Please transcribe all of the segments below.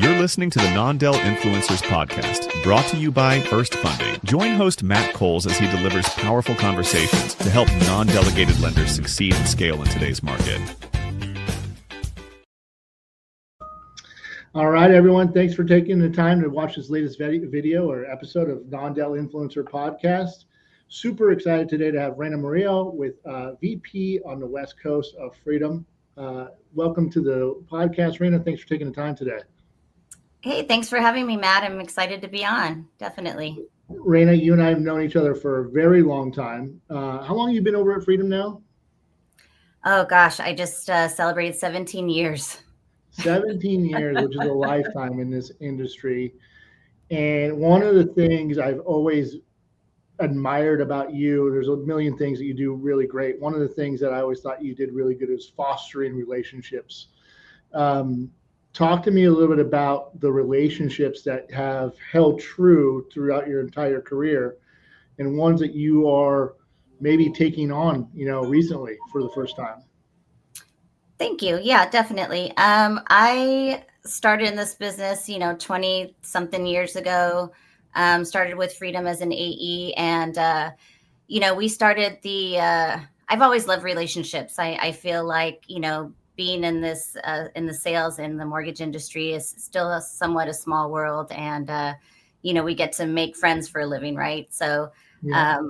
You're listening to the Non-Del Influencers Podcast, brought to you by First Funding. Join host Matt Coles as he delivers powerful conversations to help non-delegated lenders succeed and scale in today's market. All right, everyone. Thanks for taking the time to watch this latest video or episode of Non-Del Influencer Podcast. Super excited today to have Reina Murillo with VP on the West Coast of Freedom. Welcome to the podcast, Reina. Thanks for taking the time today. Hey, thanks for having me, Matt. I'm excited to be on. Definitely. Reina, you and I have known each other for a very long time. How long have you been over at Freedom now? Oh, gosh. I just celebrated 17 years. 17 years, which is a lifetime in this industry. And one of the things I've always admired about you, there's a million things that you do really great. One of the things that I always thought you did really good is fostering relationships. Talk to me a little bit about the relationships that have held true throughout your entire career and ones that you are maybe taking on, recently for the first time. Thank you. Yeah, definitely. I started in this business, 20 something years ago, started with Freedom as an AE. And, we started I've always loved relationships. I feel like, being in this, in the sales in the mortgage industry is still somewhat a small world. And, we get to make friends for a living, right? So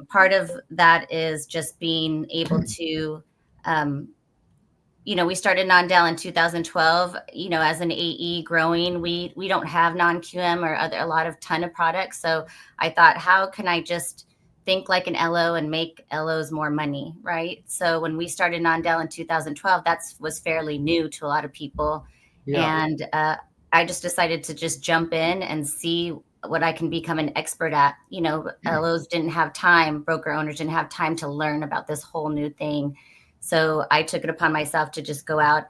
part of that is just being able to, we started Non-Del in 2012, as an AE growing, we don't have non-QM or a lot of ton of products. So I thought, how can I just think like an LO and make LOs more money, right? So when we started Non-Del in 2012, that was fairly new to a lot of people. Yeah. And I just decided to just jump in and see what I can become an expert at. LOs didn't have time, broker owners didn't have time to learn about this whole new thing. So I took it upon myself to just go out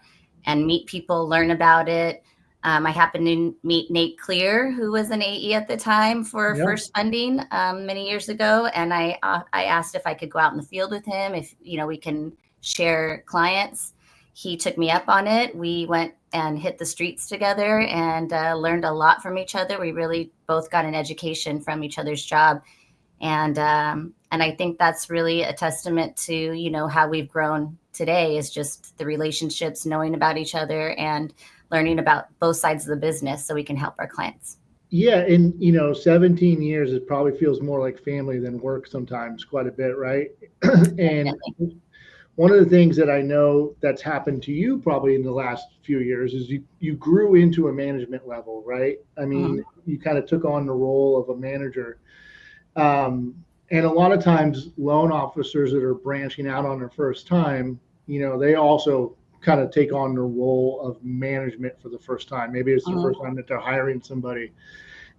and meet people, learn about it. I happened to meet Nate Clear, who was an AE at the time for First Funding many years ago. And I asked if I could go out in the field with him, if, we can share clients. He took me up on it. We went and hit the streets together and learned a lot from each other. We really both got an education from each other's job. And I think that's really a testament to, how we've grown today is just the relationships, knowing about each other and learning about both sides of the business so we can help our clients. Yeah. And, 17 years, it probably feels more like family than work sometimes, quite a bit, right? And one of the things that I know that's happened to you probably in the last few years is you grew into a management level, right? I mean, you kind of took on the role of a manager. And a lot of times loan officers that are branching out on their first time, they also kind of take on the role of management for the first time. Maybe it's the first time that they're hiring somebody.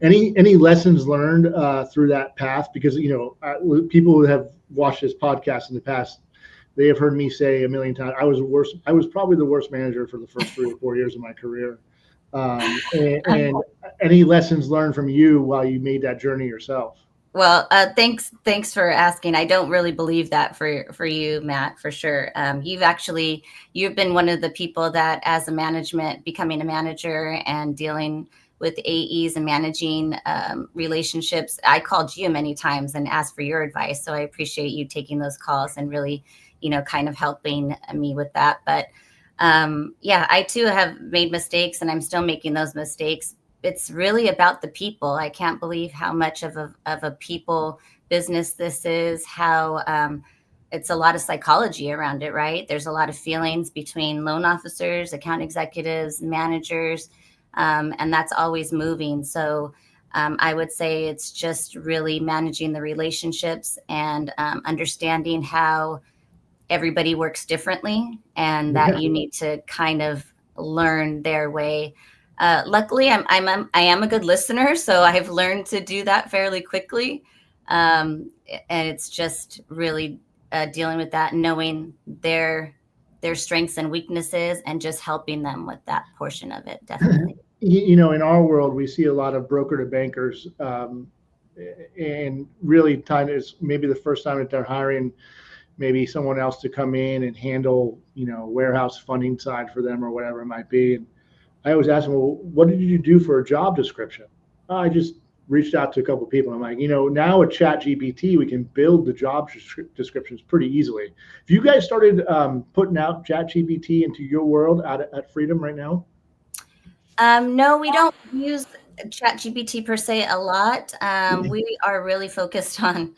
Any lessons learned through that path? Because, people who have watched this podcast in the past, they have heard me say a million times, I was probably the worst manager for the first 3 or 4 years of my career. And any lessons learned from you while you made that journey yourself? Well, thanks for asking. I don't really believe that for you, Matt, for sure. You've been one of the people that, as becoming a manager and dealing with AEs and managing relationships, I called you many times and asked for your advice. So I appreciate you taking those calls and really, kind of helping me with that. But I too have made mistakes and I'm still making those mistakes. It's really about the people. I can't believe how much of a people business this is, how it's a lot of psychology around it, right? There's a lot of feelings between loan officers, account executives, managers, and that's always moving. So I would say it's just really managing the relationships and understanding how everybody works differently and that you need to kind of learn their way. Luckily, I am a good listener, so I've learned to do that fairly quickly. And it's just really dealing with that, knowing their strengths and weaknesses, and just helping them with that portion of it. Definitely. In our world, we see a lot of broker to bankers, and really it's maybe the first time that they're hiring maybe someone else to come in and handle, warehouse funding side for them or whatever it might be. And I always ask them, well, what did you do for a job description? "Oh, I just reached out to a couple of people. I'm like, now with Chat GPT, we can build the job descriptions pretty easily. Have you guys started putting out Chat GPT into your world at Freedom right now? No, we don't use ChatGPT per se a lot. We are really focused on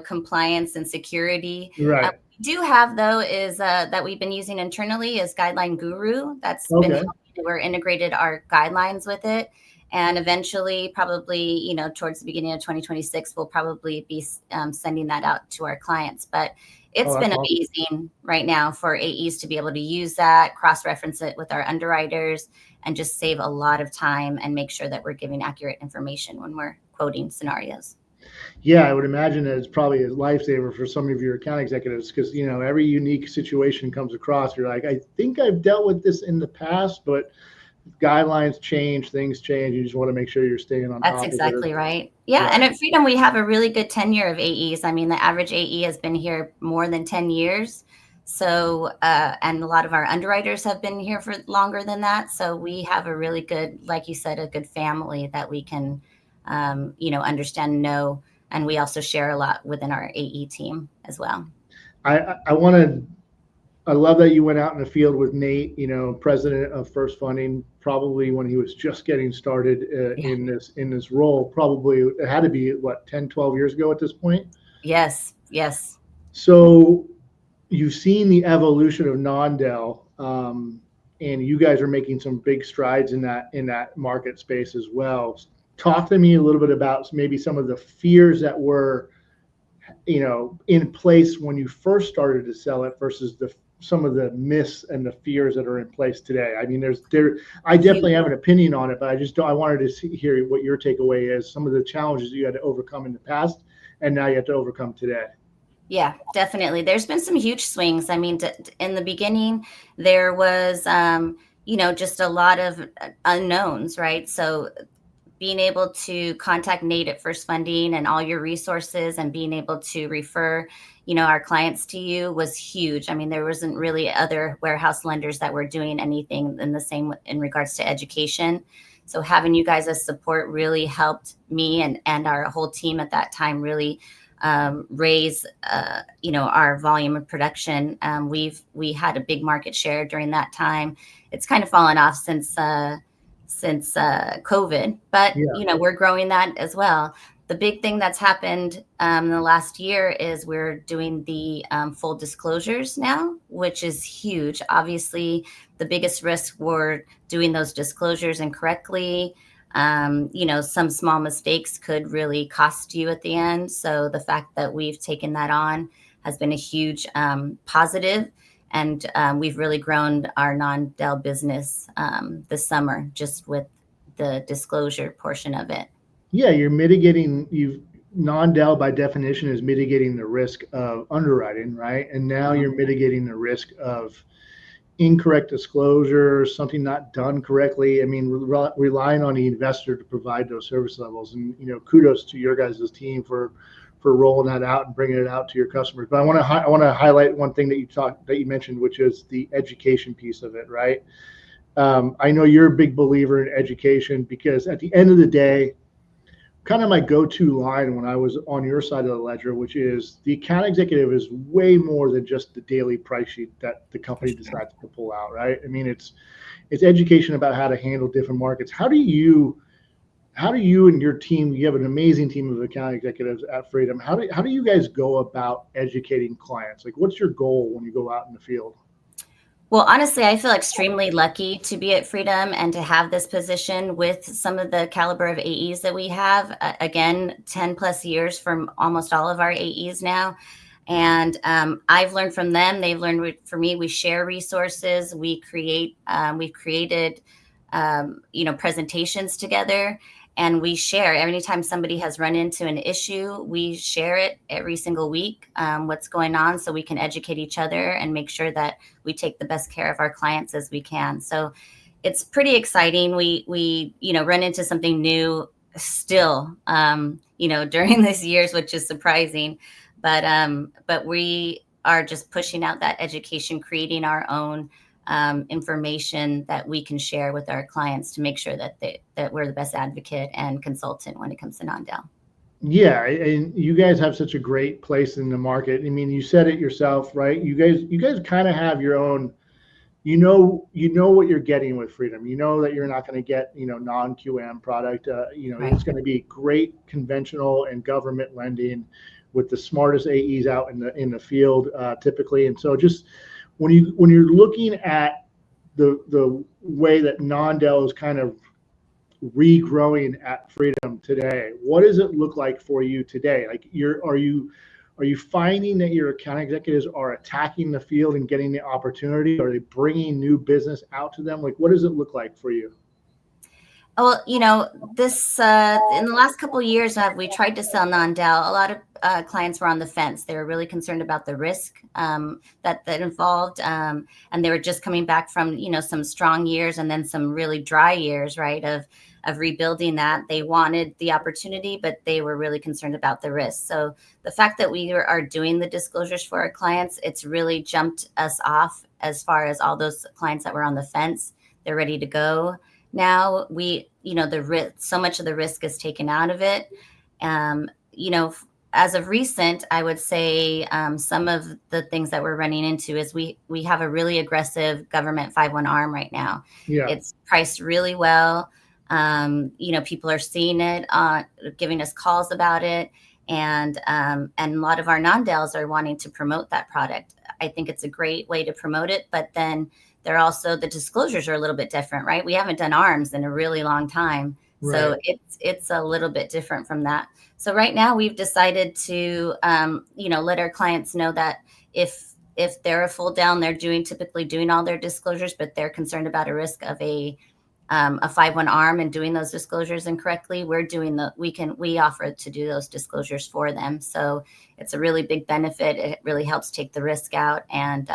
compliance and security. Right. We do have though is that we've been using internally is Guideline Guru. That's been Okay. we're integrated our guidelines with it, and eventually, probably towards the beginning of 2026, we'll probably be sending that out to our clients. But Oh, it's that's been awesome. amazing right now for AEs to be able to use that, cross-reference it with our underwriters, and just save a lot of time and make sure that we're giving accurate information when we're quoting scenarios. Yeah, I would imagine that it's probably a lifesaver for some of your account executives because every unique situation comes across. You're like, I think I've dealt with this in the past, but guidelines change, things change. You just want to make sure you're staying on That's top of it. exactly right. Yeah, Right. and at Freedom, we have a really good tenure of AEs. I mean, the average AE has been here more than 10 years. So, and a lot of our underwriters have been here for longer than that. So we have a really good, like you said, a good family that we can, understand and know. And we also share a lot within our AE team as well. I want to. I love that you went out in the field with Nate, president of First Funding, probably when he was just getting started Yeah. in this role. Probably it had to be what 10, 12 years ago at this point. Yes. Yes. So you've seen the evolution of non-Del, and you guys are making some big strides in that market space as well. Talk to me a little bit about maybe some of the fears that were, in place when you first started to sell it versus some of the myths and the fears that are in place today. I mean, I definitely have an opinion on it, but I wanted to hear what your takeaway is. Some of the challenges you had to overcome in the past, and now you have to overcome today. Yeah, definitely. There's been some huge swings. I mean, in the beginning, there was, just a lot of unknowns, right? So being able to contact Nate at First Funding and all your resources and being able to refer, our clients to you was huge. I mean, there wasn't really other warehouse lenders that were doing anything in the same in regards to education. So having you guys as support really helped me and our whole team at that time really raise, our volume of production. We had a big market share during that time. It's kind of fallen off since COVID, but Yeah. we're growing that as well. The big thing that's happened in the last year is we're doing the full disclosures now, which is huge. Obviously, the biggest risk were doing those disclosures incorrectly. Some small mistakes could really cost you at the end. So the fact that we've taken that on has been a huge positive. And we've really grown our non-Del business this summer just with the disclosure portion of it. Yeah, non-Del by definition is mitigating the risk of underwriting, right? And now you're mitigating the risk of incorrect disclosure, something not done correctly. I mean, relying on the investor to provide those service levels. And kudos to your guys' team for rolling that out and bringing it out to your customers. But I want to highlight one thing that you mentioned, which is the education piece of it, right? I know you're a big believer in education because at the end of the day, kind of my go-to line when I was on your side of the ledger, which is the account executive is way more than just the daily price sheet that the company decides to pull out, right? I mean, it's education about how to handle different markets. How do you and your team, you have an amazing team of account executives at Freedom. How do you guys go about educating clients? Like, what's your goal when you go out in the field? Well, honestly, I feel extremely lucky to be at Freedom and to have this position with some of the caliber of AEs that we have. Again, 10 plus years from almost all of our AEs now. And I've learned from them. They've learned from me. We share resources. We've created, presentations together. And we share. Anytime somebody has run into an issue, we share it every single week, what's going on, so we can educate each other and make sure that we take the best care of our clients as we can. So it's pretty exciting. We run into something new still, during these years, which is surprising. But we are just pushing out that education, creating our own information that we can share with our clients to make sure that we're the best advocate and consultant when it comes to non-Del. Yeah, and you guys have such a great place in the market. I mean, you said it yourself, right? You guys kind of have your own, you know what you're getting with Freedom. You know that you're not going to get, non-QM product. Right. It's going to be great conventional and government lending with the smartest AEs out in the field, typically. And so just when you're looking at the way that non-Del is kind of regrowing at Freedom today, what does it look like for you today? Like, are you finding that your account executives are attacking the field and getting the opportunity? Are they bringing new business out to them? Like, what does it look like for you? Well, this in the last couple of years, we tried to sell non-Del. A lot of clients were on the fence. They were really concerned about the risk that involved, and they were just coming back from some strong years and then some really dry years, right? Of rebuilding that. They wanted the opportunity, but they were really concerned about the risk. So the fact that we are doing the disclosures for our clients, it's really jumped us off as far as all those clients that were on the fence. They're ready to go. Now the risk, so much of the risk is taken out of it. As of recent, I would say some of the things that we're running into is we have a really aggressive government 5/1 arm right now. Yeah. It's priced really well. People are seeing it, giving us calls about it. And a lot of our non-Dels are wanting to promote that product. I think it's a great way to promote it, but then the disclosures are a little bit different, right? We haven't done ARMs in a really long time. Right. So it's a little bit different from that. So right now we've decided to, let our clients know that if they're a full down, they're typically doing all their disclosures, but they're concerned about a risk of a 5/1 arm and doing those disclosures incorrectly, we offer to do those disclosures for them. So it's a really big benefit. It really helps take the risk out, and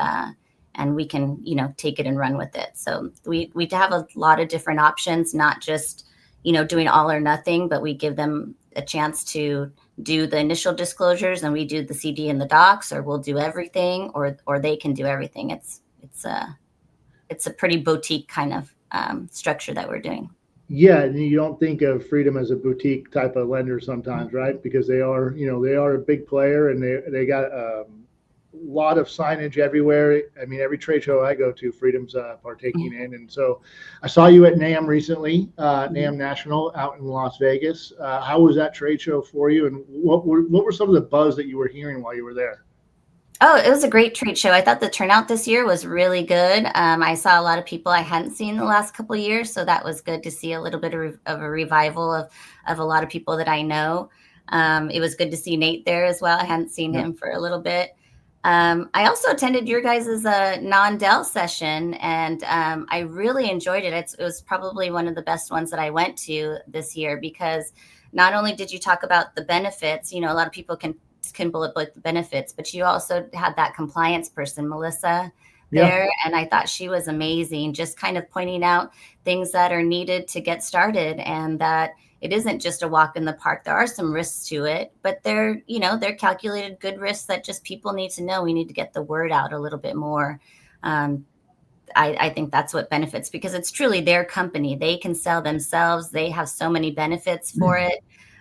we can, take it and run with it. So we have a lot of different options, not just, doing all or nothing, but we give them a chance to do the initial disclosures and we do the CD and the docs, or we'll do everything, or they can do everything. It's a pretty boutique kind of structure that we're doing. Yeah, and you don't think of Freedom as a boutique type of lender sometimes, right? Because they are a big player, and they got a lot of signage everywhere. I mean, every trade show I go to, Freedom's partaking in. And so I saw you at NAM recently, NAM National out in Las Vegas. How was that trade show for you? And what were some of the buzz that you were hearing while you were there? Oh, it was a great trade show. I thought the turnout this year was really good. I saw a lot of people I hadn't seen the last couple of years, so that was good to see a little bit of a revival of a lot of people that I know. It was good to see Nate there as well. I hadn't seen him for a little bit. I also attended your guys' non-Del session, and I really enjoyed it. It was probably one of the best ones that I went to this year, because not only did you talk about the benefits, a lot of people can bullet point the benefits, but you also had that compliance person, Melissa, there. And I thought she was amazing, just kind of pointing out things that are needed to get started, and that it isn't just a walk in the park. There are some risks to it, but they're calculated good risks that just people need to know. We need to get the word out a little bit more. I think that's what benefits, because it's truly their company. They can sell themselves. They have so many benefits for it.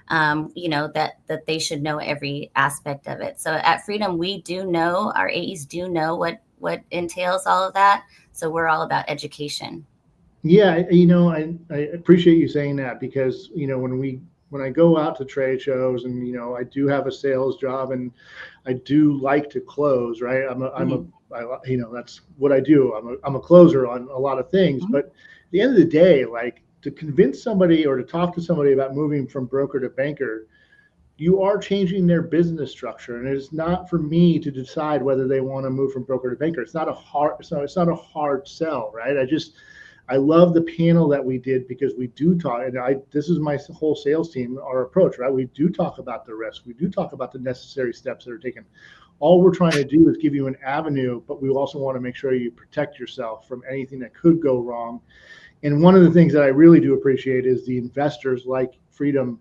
That they should know every aspect of it. So at Freedom, we do know, our AEs do know what entails all of that. So we're all about education. Yeah, I appreciate you saying that, because when I go out to trade shows, and I do have a sales job, and I do like to close, right? That's what I do. I'm a closer on a lot of things, but at the end of the day, like, to convince somebody or to talk to somebody about moving from broker to banker, you are changing their business structure, and it's not for me to decide whether they want to move from broker to banker. It's not a hard sell, right? I love the panel that we did, because we do talk, and this is my whole sales team, our approach, right? We do talk about the risk. We do talk about the necessary steps that are taken. All we're trying to do is give you an avenue, but we also want to make sure you protect yourself from anything that could go wrong. And one of the things that I really do appreciate is the investors like Freedom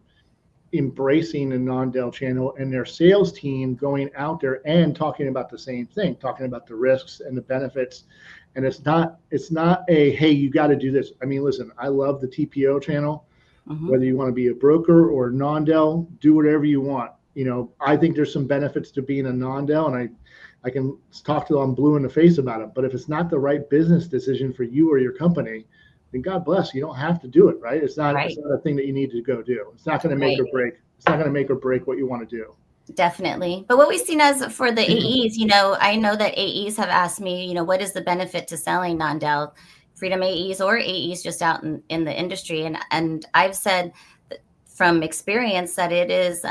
embracing a non-Dell channel and their sales team going out there and talking about the same thing, talking about the risks and the benefits. And it's not a, hey, you got to do this. I mean, listen, I love the TPO channel. Whether you want to be a broker or non-Dell, do whatever you want. I think there's some benefits to being a non-Dell, and I can talk to them blue in the face about it. But if it's not the right business decision for you or your company, then God bless, you don't have to do it, right? It's not a thing that you need to go do. It's not going to make or break. It's not going to make or break what you want to do. Definitely. But what we've seen as for the AEs, I know that AEs have asked me, what is the benefit to selling non-Dell Freedom AEs or AEs just out in the industry? And I've said from experience that it is,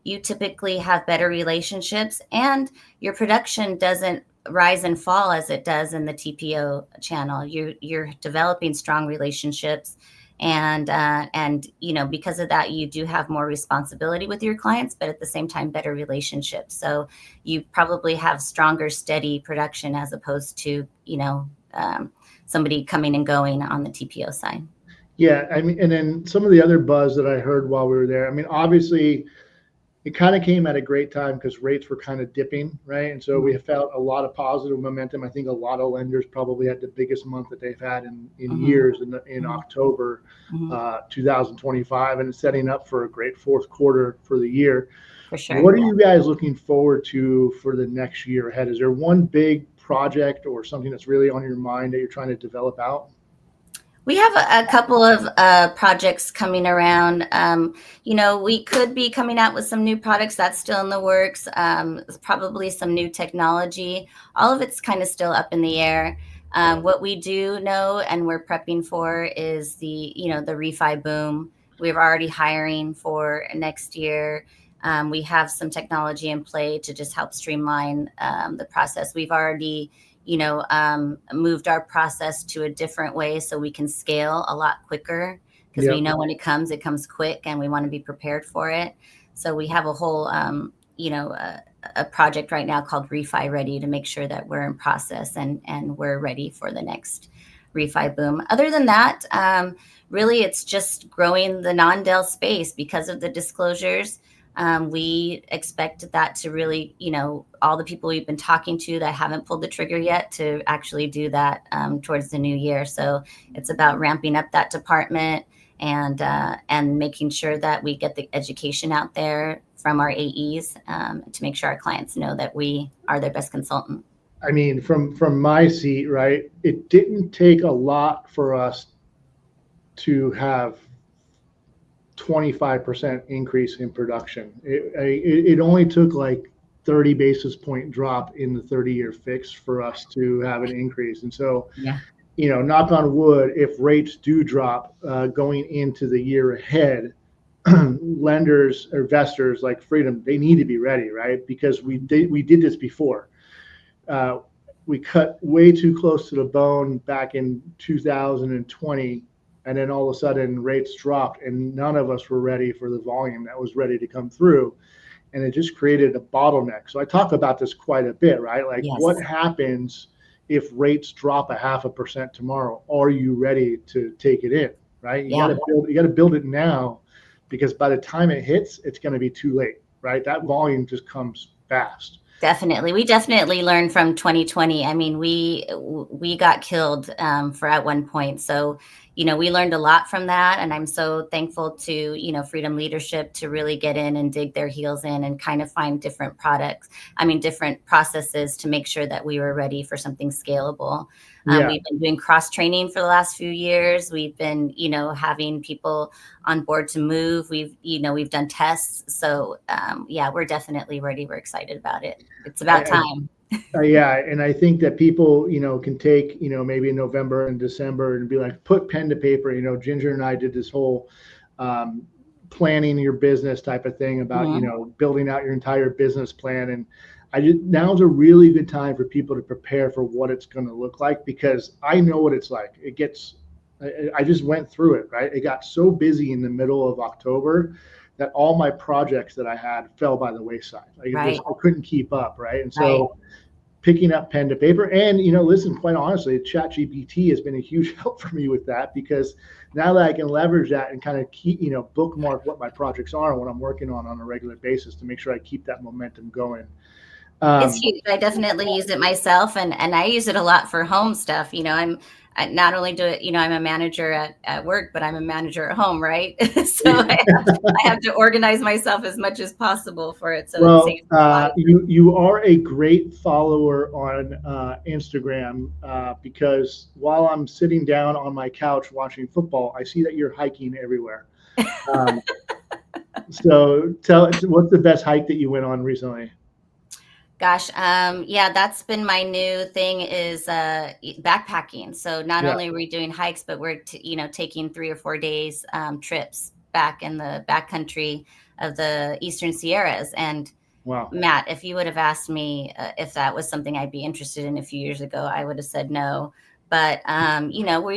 you typically have better relationships and your production doesn't rise and fall as it does in the TPO channel. You're developing strong relationships. And because of that, you do have more responsibility with your clients, but at the same time, better relationships. So you probably have stronger, steady production as opposed to, somebody coming and going on the TPO side. Yeah. I mean, and then some of the other buzz that I heard while we were there, I mean, obviously it kind of came at a great time because rates were kind of dipping, right? And so we felt a lot of positive momentum. I think a lot of lenders probably had the biggest month that they've had in years in October 2025, and it's setting up for a great fourth quarter for the year. For sure. What are you guys looking forward to for the next year ahead? Is there one big project or something that's really on your mind that you're trying to develop out? We have a couple of projects coming around. We could be coming out with some new products that's still in the works. Probably some new technology. All of it's kind of still up in the air. What we do know and we're prepping for is the refi boom. We're already hiring for next year. We have some technology in play to just help streamline the process. We've already moved our process to a different way so we can scale a lot quicker because we know when it comes quick and we want to be prepared for it. So we have a whole, a project right now called Refi Ready to make sure that we're in process and we're ready for the next refi boom. Other than that, really it's just growing the non-Dell space because of the disclosures. We expect that to really, all the people we've been talking to that haven't pulled the trigger yet to actually do that towards the new year. So it's about ramping up that department and making sure that we get the education out there from our AEs to make sure our clients know that we are their best consultant. I mean, from my seat, right, it didn't take a lot for us to have 25% increase in production. It only took like 30 basis point drop in the 30-year fix for us to have an increase. And so, knock on wood, if rates do drop going into the year ahead, lenders or investors like Freedom, they need to be ready, right? Because we did this before. We cut way too close to the bone back in 2020. And then all of a sudden rates dropped and none of us were ready for the volume that was ready to come through. And it just created a bottleneck. So I talk about this quite a bit, right? Like what happens if rates drop 0.5% tomorrow? Are you ready to take it in, right? You got to build it now because by the time it hits, it's going to be too late, right? That volume just comes fast. Definitely. We definitely learned from 2020. I mean, we got killed for at one point. So, we learned a lot from that. And I'm so thankful to, Freedom leadership to really get in and dig their heels in and kind of find different processes to make sure that we were ready for something scalable. We've been doing cross training for the last few years. We've been, having people on board to move. We've done tests. So, we're definitely ready. We're excited about it. It's about time. And I think that people, can take, maybe in November and December and be like, put pen to paper. Ginger and I did this whole planning your business type of thing about, building out your entire business plan. And now's a really good time for people to prepare for what it's going to look like, because I know what it's like. I just went through it, right? It got so busy in the middle of October that all my projects that I had fell by the wayside. I couldn't keep up, right? And so picking up pen to paper. And, listen, quite honestly, ChatGPT has been a huge help for me with that, because now that I can leverage that and kind of keep, bookmark what my projects are and what I'm working on a regular basis to make sure I keep that momentum going. It's huge. I definitely use it myself, and I use it a lot for home stuff. I not only do it, I'm a manager at work, but I'm a manager at home, right? So I have to organize myself as much as possible for it. So well, it saves a lot. you are a great follower on Instagram, because while I'm sitting down on my couch watching football, I see that you're hiking everywhere. So what's the best hike that you went on recently? Gosh, yeah, that's been my new thing, is backpacking. So not only are we doing hikes, but we're taking 3 or 4 days trips back in the backcountry of the Eastern Sierras. And wow, Matt, if you would have asked me if that was something I'd be interested in a few years ago, I would have said no. But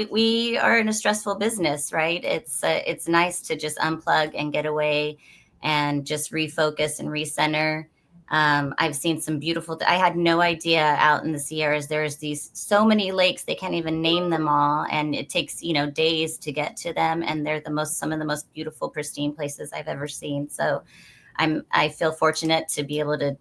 we are in a stressful business, right? It's nice to just unplug and get away and just refocus and recenter. I've seen some beautiful, I had no idea out in the Sierras, there's so many lakes, they can't even name them all. And it takes, days to get to them. And they're some of the most beautiful, pristine places I've ever seen. So I feel fortunate to be able to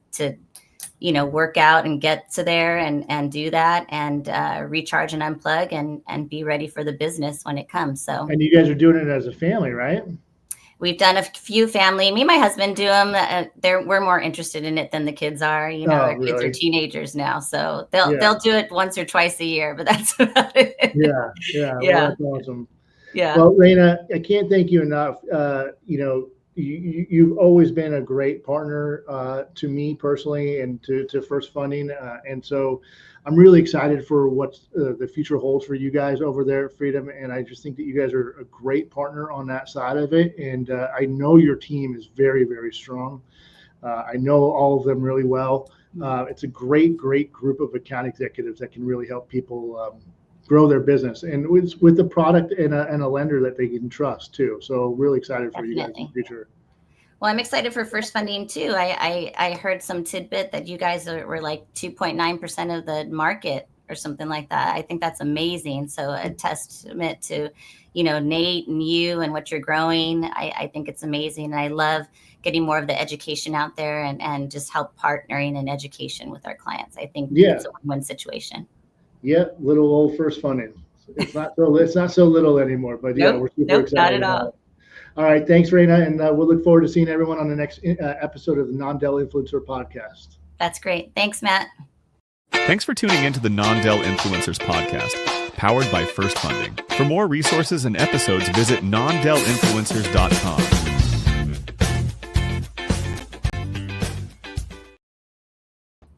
work out and get to there and do that and recharge and unplug and be ready for the business when it comes. So, and you guys are doing it as a family, right? We've done a few family. Me and my husband do them. We're more interested in it than the kids are. Our kids really? are teenagers now, so they'll do it once or twice a year. But that's about it. Yeah. Well, that's awesome. Yeah. Well, Reina, I can't thank you enough. You've always been a great partner to me personally and to First Funding, and so I'm really excited for what the future holds for you guys over there at Freedom. And I just think that you guys are a great partner on that side of it. And I know your team is very, very strong. I know all of them really well. It's a great group of account executives that can really help people grow their business, and with the product and a lender that they can trust too. So really excited for you guys in the future. Well, I'm excited for First Funding too. I heard some tidbit that you guys were like 2.9% of the market or something like that. I think that's amazing. So a testament to, Nate and you and what you're growing. I think it's amazing. And I love getting more of the education out there and just help partnering in education with our clients. I think it's a win-win situation. Yeah, little old First Funding. It's not so little anymore, but we're super excited. Not at all. All right, thanks, Reina, and we'll look forward to seeing everyone on the next episode of the Non-Del Influencer Podcast. That's great. Thanks, Matt. Thanks for tuning into the Non-Del Influencers Podcast, powered by First Funding. For more resources and episodes, visit nondelinfluencers.com.